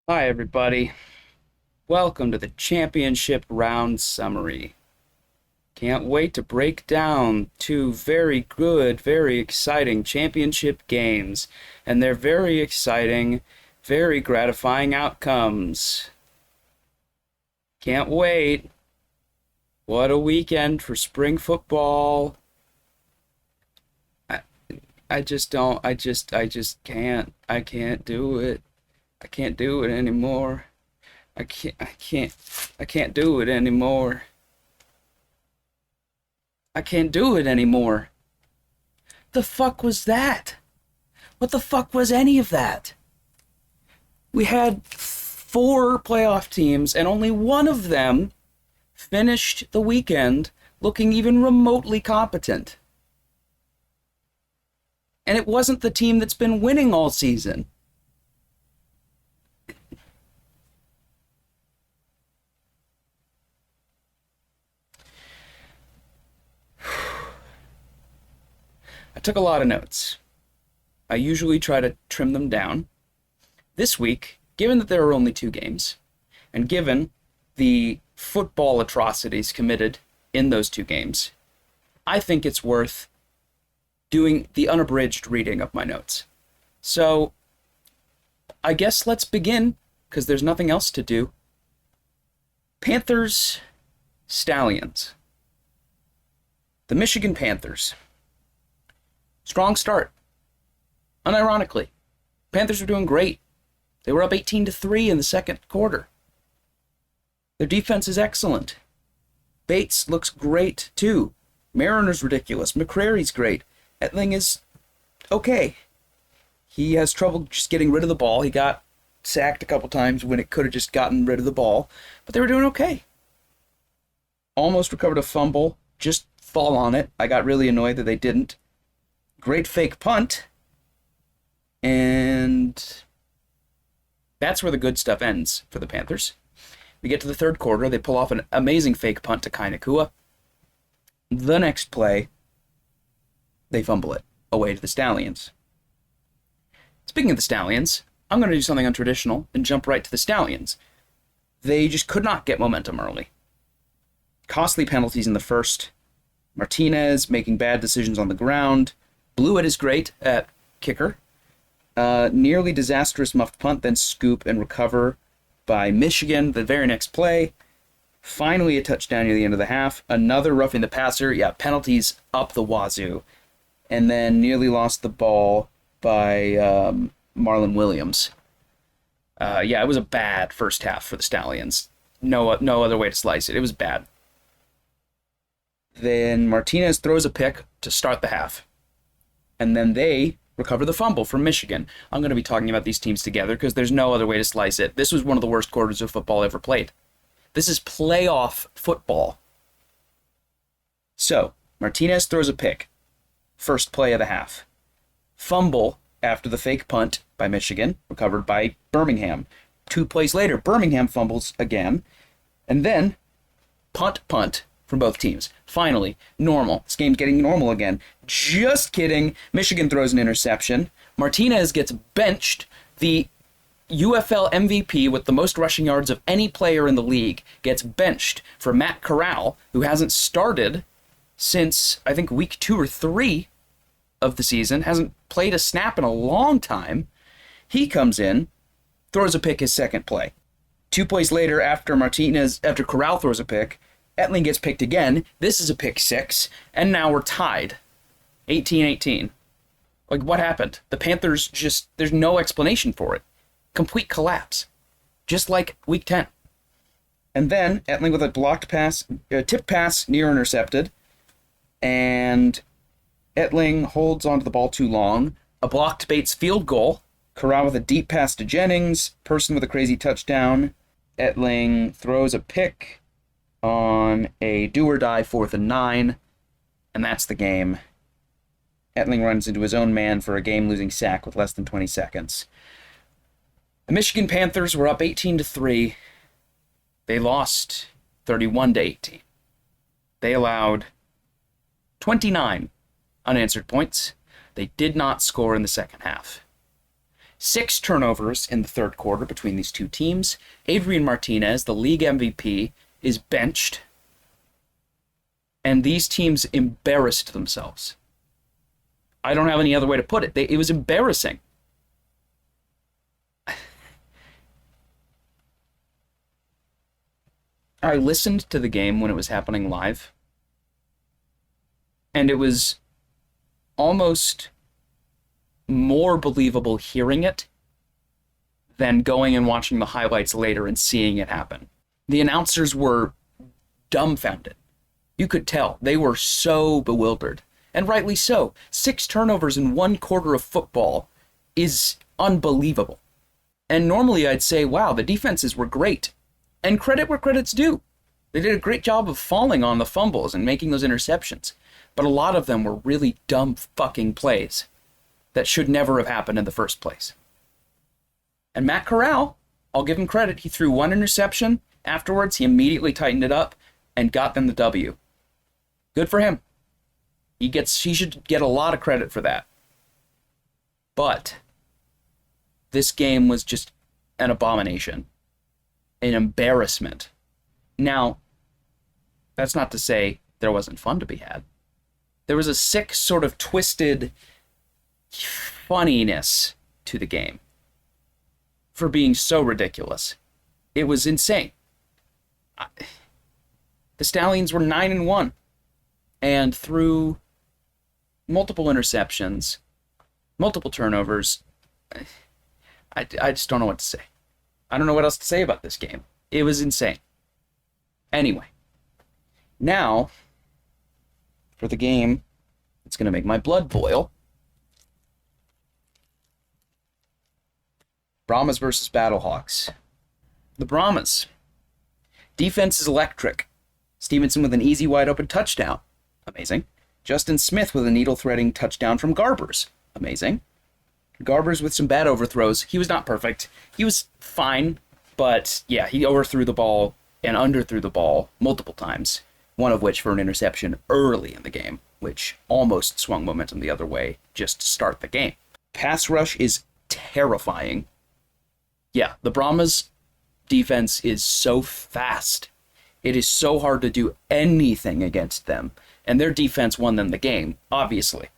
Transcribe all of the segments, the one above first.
Hi, everybody. Welcome to the championship round summary. Can't wait to break down two very good, very exciting championship games and their very exciting, very gratifying outcomes. Can't wait. What a weekend for spring football. I, I just don't, I just can't. I can't do it. I can't do it anymore. I can't do it anymore. I can't do it anymore. The fuck was that? What the fuck was any of that? We had four playoff teams, and only one of them finished the weekend looking even remotely competent. And it wasn't the team that's been winning all season. I took a lot of notes. I usually try to trim them down. This week, given that there are only two games, and given the football atrocities committed in those two games, I think it's worth doing the unabridged reading of my notes. So, I guess let's begin, because there's nothing else to do. Panthers, Stallions. The Michigan Panthers. Strong start. Unironically, Panthers were doing great. They were up 18-3 in the second quarter. Their defense is excellent. Bates looks great, too. Mariner's ridiculous. McCrary's great. Etling is okay. He has trouble just getting rid of the ball. He got sacked a couple times when it could have just gotten rid of the ball. But they were doing okay. Almost recovered a fumble. Just fall on it. I got really annoyed that they didn't. Great fake punt. And that's where the good stuff ends for the Panthers. We get to the third quarter. They pull off an amazing fake punt to Kai Nakua. The next play, they fumble it away to the Stallions. Speaking of the Stallions, I'm going to do something untraditional and jump right to the Stallions. They just could not get momentum early. Costly penalties in the first. Martinez making bad decisions on the ground. Blewett is great at kicker. Nearly disastrous muffed punt, then scoop and recover by Michigan the very next play. Finally a touchdown near the end of the half. Another roughing the passer. Yeah, penalties up the wazoo. And then nearly lost the ball by Marlon Williams. It was a bad first half for the Stallions. No other way to slice it. It was bad. Then Martinez throws a pick to start the half. And then they recover the fumble from Michigan. I'm going to be talking about these teams together because there's no other way to slice it. This was one of the worst quarters of football ever played. This is playoff football. So, Martinez throws a pick. First play of the half. Fumble after the fake punt by Michigan, recovered by Birmingham. 2 plays later, Birmingham fumbles again. And then, punt from both teams. Finally, normal. This game's getting normal again. Just kidding. Michigan throws an interception. Martinez gets benched. The UFL MVP with the most rushing yards of any player in the league gets benched for Matt Corral, who hasn't started since, I think, week 2 or 3 of the season. Hasn't played a snap in a long time. He comes in, throws a pick his second play. 2 plays later, after Corral throws a pick, Etling gets picked again. This is a pick 6, and now we're tied. 18-18. Like, what happened? The Panthers there's no explanation for it. Complete collapse. Just like week 10. And then, Etling with a blocked pass, tip pass, near intercepted. And Etling holds onto the ball too long. A blocked Bates field goal. Corral with a deep pass to Jennings. Person with a crazy touchdown. Etling throws a pick on a do-or-die 4th and 9, and that's the game. Etling runs into his own man for a game-losing sack with less than 20 seconds. The Michigan Panthers were up 18-3. They lost 31-18. They allowed 29 unanswered points. They did not score in the second half. 6 turnovers in the third quarter between these two teams. Adrian Martinez, the league MVP, is benched. And these teams embarrassed themselves. I don't have any other way to put it. It was embarrassing. I listened to the game when it was happening live. And it was almost more believable hearing it than going and watching the highlights later and seeing it happen. The announcers were dumbfounded. You could tell. They were so bewildered. And rightly so. 6 turnovers in 1 quarter of football is unbelievable. And normally I'd say, wow, the defenses were great. And credit where credit's due. They did a great job of falling on the fumbles and making those interceptions. But a lot of them were really dumb fucking plays that should never have happened in the first place. And Matt Corral, I'll give him credit. He threw 1 interception. Afterwards, he immediately tightened it up and got them the W. Good for him. He should get a lot of credit for that. But this game was just an abomination. An embarrassment. Now, that's not to say there wasn't fun to be had. There was a sick, sort of twisted funniness to the game for being so ridiculous. It was insane. The Stallions were 9-1 and through multiple interceptions, multiple turnovers, I just don't know what to say. I don't know what else to say about this game. It was insane. Anyway, now, for the game, it's going to make my blood boil. Brahmas versus Battlehawks. The Brahmas. Defense is electric. Stevenson with an easy wide-open touchdown. Amazing. Justin Smith with a needle-threading touchdown from Garbers. Amazing. Garbers with some bad overthrows. He was not perfect. He was fine, but yeah, he overthrew the ball and underthrew the ball multiple times, one of which for an interception early in the game, which almost swung momentum the other way just to start the game. Pass rush is terrifying. Yeah, the Brahmas defense is so fast. It is so hard to do anything against them, and their defense won them the game, obviously.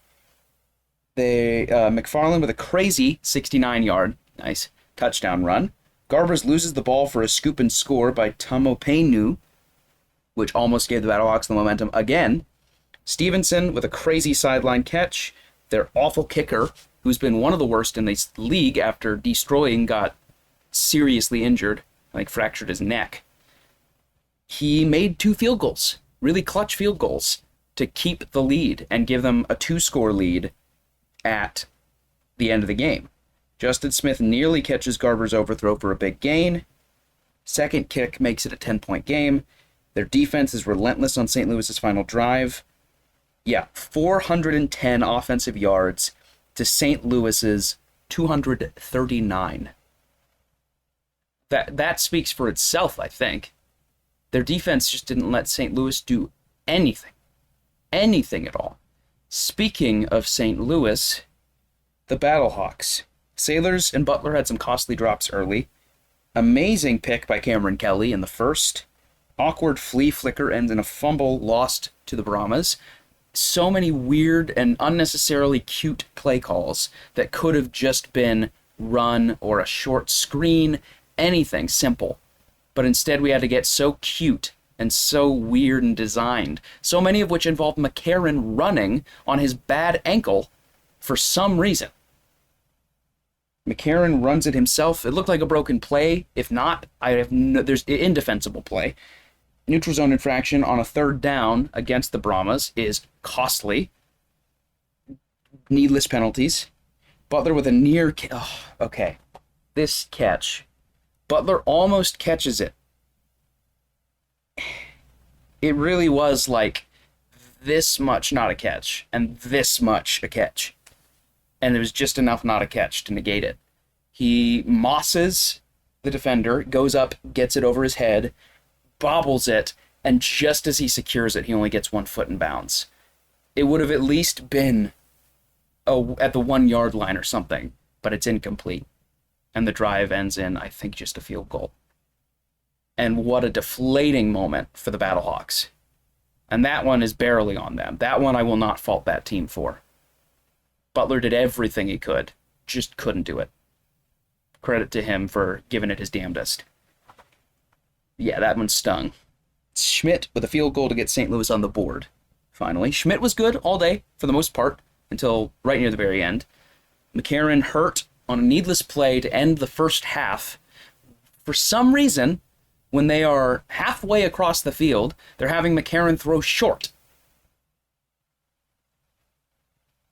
McFarland with a crazy 69-yard, nice, touchdown run. Garbers loses the ball for a scoop and score by Tamopenu, which almost gave the Battlehawks the momentum again. Stevenson with a crazy sideline catch. Their awful kicker, who's been one of the worst in the league after destroying, got seriously injured, like fractured his neck. He made 2 field goals, really clutch field goals, to keep the lead and give them a 2-score lead at the end of the game. Justin Smith nearly catches Garber's overthrow for a big gain. Second kick makes it a 10-point game. Their defense is relentless on St. Louis's final drive. Yeah, 410 offensive yards to St. Louis's 239. That speaks for itself, I think. Their defense just didn't let St. Louis do anything. Anything at all. Speaking of St. Louis, the Battlehawks. Sailors and Butler had some costly drops early. Amazing pick by Cameron Kelly in the first. Awkward flea flicker ends in a fumble lost to the Brahmas. So many weird and unnecessarily cute play calls that could have just been run or a short screen, anything simple. But instead we had to get so cute and so weird and designed, so many of which involved McCarron running on his bad ankle for some reason. McCarron runs it himself. It looked like a broken play. If not, there's indefensible play. Neutral zone infraction on a 3rd down against the Brahmas is costly. Needless penalties. Butler with a near... okay. This catch. Butler almost catches it. It really was like this much not a catch and this much a catch. And there was just enough not a catch to negate it. He mosses the defender, goes up, gets it over his head, bobbles it, and just as he secures it, he only gets 1 foot in bounds. It would have at least been at the 1 yard line or something. but it's incomplete. And the drive ends in, I think, just a field goal. And what a deflating moment for the Battlehawks. And that one is barely on them. That one I will not fault that team for. Butler did everything he could, just couldn't do it. Credit to him for giving it his damnedest. Yeah, that one stung. Schmidt with a field goal to get St. Louis on the board. Finally, Schmidt was good all day, for the most part, until right near the very end. McCarron hurt on a needless play to end the first half. For some reason, when they are halfway across the field, they're having McCarron throw short.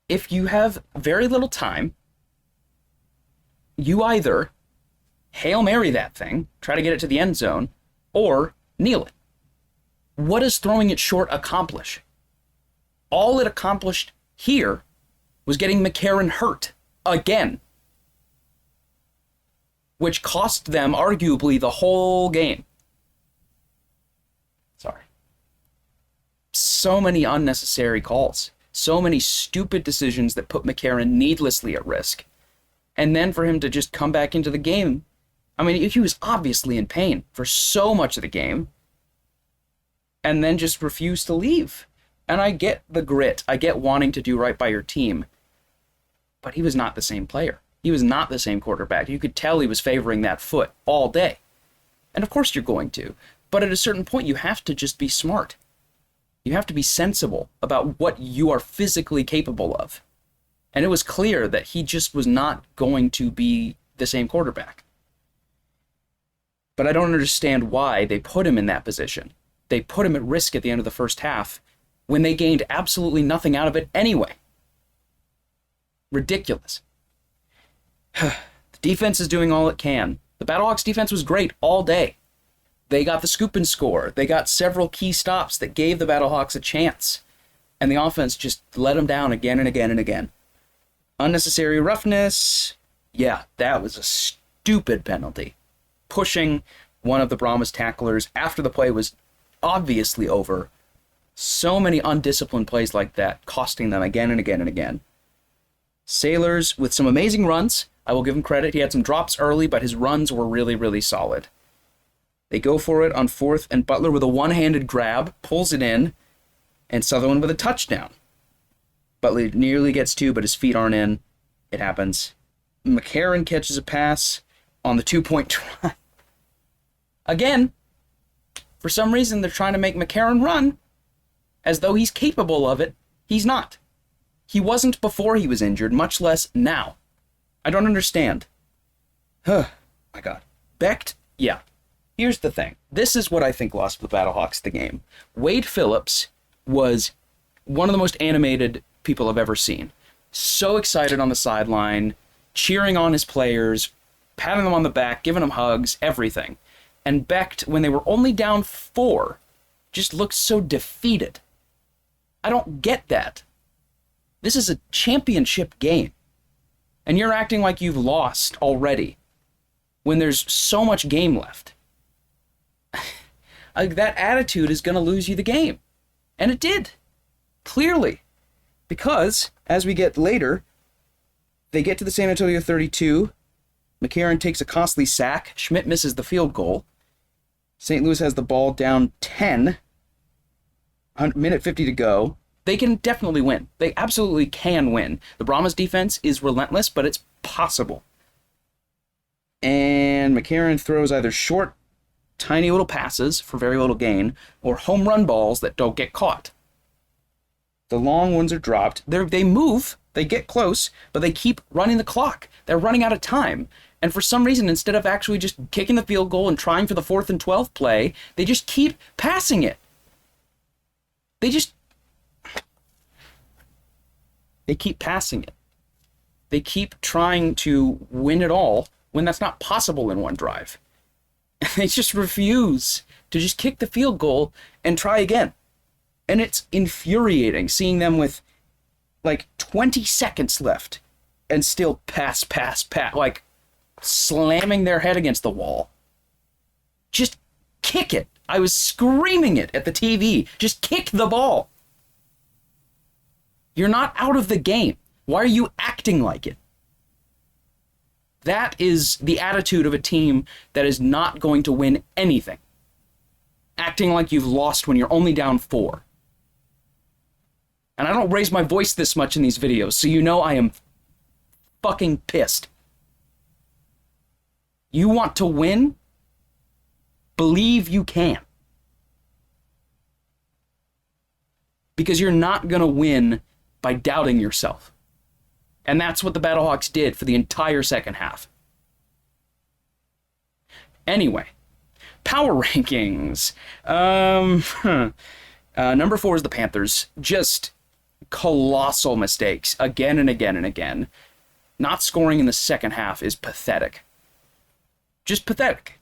If you have very little time, you either Hail Mary that thing, try to get it to the end zone, or kneel it. What does throwing it short accomplish? All it accomplished here was getting McCarron hurt again, which cost them arguably the whole game. Sorry. So many unnecessary calls. So many stupid decisions that put McCarron needlessly at risk. And then for him to just come back into the game, I mean, he was obviously in pain for so much of the game, and then just refused to leave. And I get the grit. I get wanting to do right by your team. But he was not the same player. He was not the same quarterback. You could tell he was favoring that foot all day. And of course you're going to. But at a certain point, you have to just be smart. You have to be sensible about what you are physically capable of. And it was clear that he just was not going to be the same quarterback. But I don't understand why they put him in that position. They put him at risk at the end of the first half when they gained absolutely nothing out of it anyway. Ridiculous. The defense is doing all it can. The Battlehawks defense was great all day. They got the scoop and score. They got several key stops that gave the Battlehawks a chance. And the offense just let them down again and again and again. Unnecessary roughness. Yeah, that was a stupid penalty. Pushing one of the Brahmas tacklers after the play was obviously over. So many undisciplined plays like that, costing them again and again and again. Sailors with some amazing runs. I will give him credit. He had some drops early, but his runs were really, really solid. They go for it on fourth, and Butler with a one-handed grab pulls it in, and Sutherland with a touchdown. Butler nearly gets two, but his feet aren't in. It happens. McCarron catches a pass on the two-point try. Again, for some reason, they're trying to make McCarron run as though he's capable of it. He's not. He wasn't before he was injured, much less now. I don't understand. My God. Becht, yeah. Here's the thing. This is what I think lost the Battlehawks the game. Wade Phillips was one of the most animated people I've ever seen. So excited on the sideline, cheering on his players, patting them on the back, giving them hugs, everything. And Becht, when they were only down 4, just looked so defeated. I don't get that. This is a championship game. And you're acting like you've lost already when there's so much game left. That attitude is going to lose you the game. And it did. Clearly. Because, as we get later, they get to the San Antonio 32. McCarron takes a costly sack. Schmidt misses the field goal. St. Louis has the ball down 10. Minute 50 to go. They can definitely win. They absolutely can win. The Brahmas defense is relentless, but it's possible. And McCarron throws either short, tiny little passes for very little gain, or home run balls that don't get caught. The long ones are dropped. They move, they get close, but they keep running the clock. They're running out of time. And for some reason, instead of actually just kicking the field goal and trying for the 4th and 12th play, they just keep passing it. They keep passing it. They keep trying to win it all when that's not possible in one drive. They just refuse to just kick the field goal and try again. And it's infuriating seeing them with like 20 seconds left and still pass, like slamming their head against the wall. Just kick it. I was screaming it at the TV. Just kick the ball. You're not out of the game. Why are you acting like it? That is the attitude of a team that is not going to win anything. Acting like you've lost when you're only down 4. And I don't raise my voice this much in these videos, so you know I am fucking pissed. You want to win? Believe you can. Because you're not going to win by doubting yourself. And that's what the Battlehawks did for the entire second half. Anyway, power rankings. Number 4 is the Panthers. Just colossal mistakes again and again and again. Not scoring in the second half is pathetic. Just pathetic.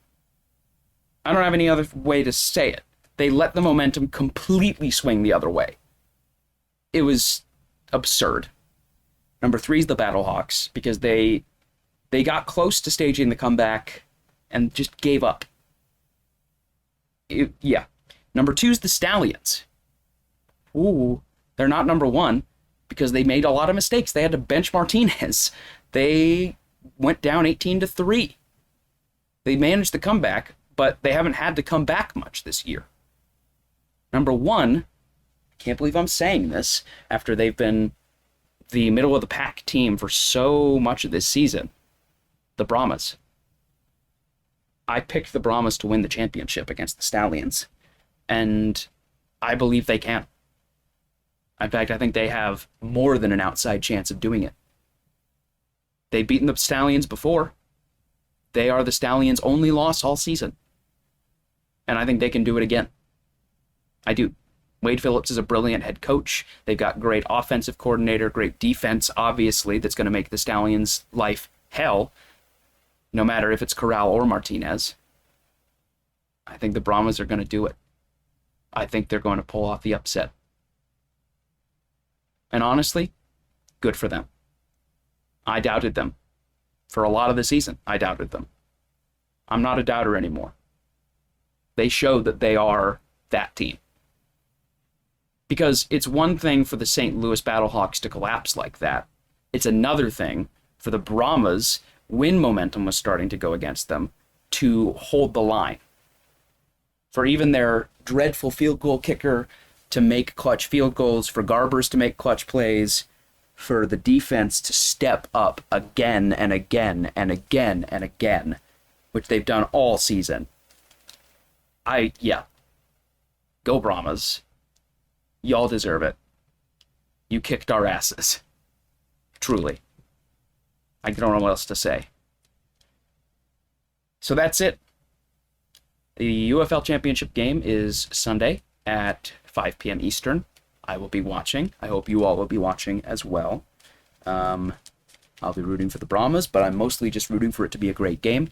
I don't have any other way to say it. They let the momentum completely swing the other way. It was absurd. Number 3 is the Battlehawks, because they got close to staging the comeback and just gave up. Yeah. Number 2 is the Stallions. Ooh, they're not number 1 because they made a lot of mistakes. They had to bench Martinez. They went down 18-3. They managed the comeback, but they haven't had to come back much this year. Number 1, I can't believe I'm saying this after they've been the middle of the pack team for so much of this season. The Brahmas. I picked the Brahmas to win the championship against the Stallions, and I believe they can. In fact, I think they have more than an outside chance of doing it. They've beaten the Stallions before. They are the Stallions' only loss all season. And I think they can do it again. I do. Wade Phillips is a brilliant head coach. They've got great offensive coordinator, great defense, obviously, that's going to make the Stallions' life hell, no matter if it's Corral or Martinez. I think the Brahmas are going to do it. I think they're going to pull off the upset. And honestly, good for them. I doubted them. For a lot of the season, I doubted them. I'm not a doubter anymore. They show that they are that team. Because it's one thing for the St. Louis Battlehawks to collapse like that. It's another thing for the Brahmas, when momentum was starting to go against them, to hold the line. For even their dreadful field goal kicker to make clutch field goals, for Garbers to make clutch plays, for the defense to step up again and again and again and again, which they've done all season. Go Brahmas. Y'all deserve it. You kicked our asses. Truly. I don't know what else to say. So that's it. The UFL Championship game is Sunday at 5 p.m. Eastern. I will be watching. I hope you all will be watching as well. I'll be rooting for the Brahmas, but I'm mostly just rooting for it to be a great game.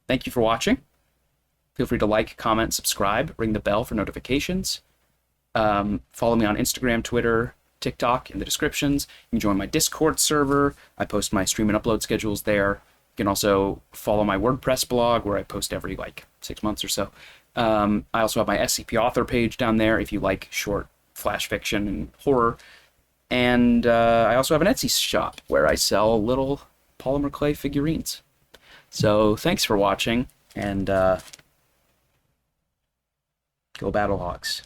Thank you for watching. Feel free to like, comment, subscribe, ring the bell for notifications. Follow me on Instagram, Twitter, TikTok in the descriptions. You can join my Discord server. I post my stream and upload schedules there. You can also follow my WordPress blog where I post every 6 months or so. I also have my SCP author page down there if you like short flash fiction and horror. And I also have an Etsy shop where I sell little polymer clay figurines. So thanks for watching, and go Battlehawks.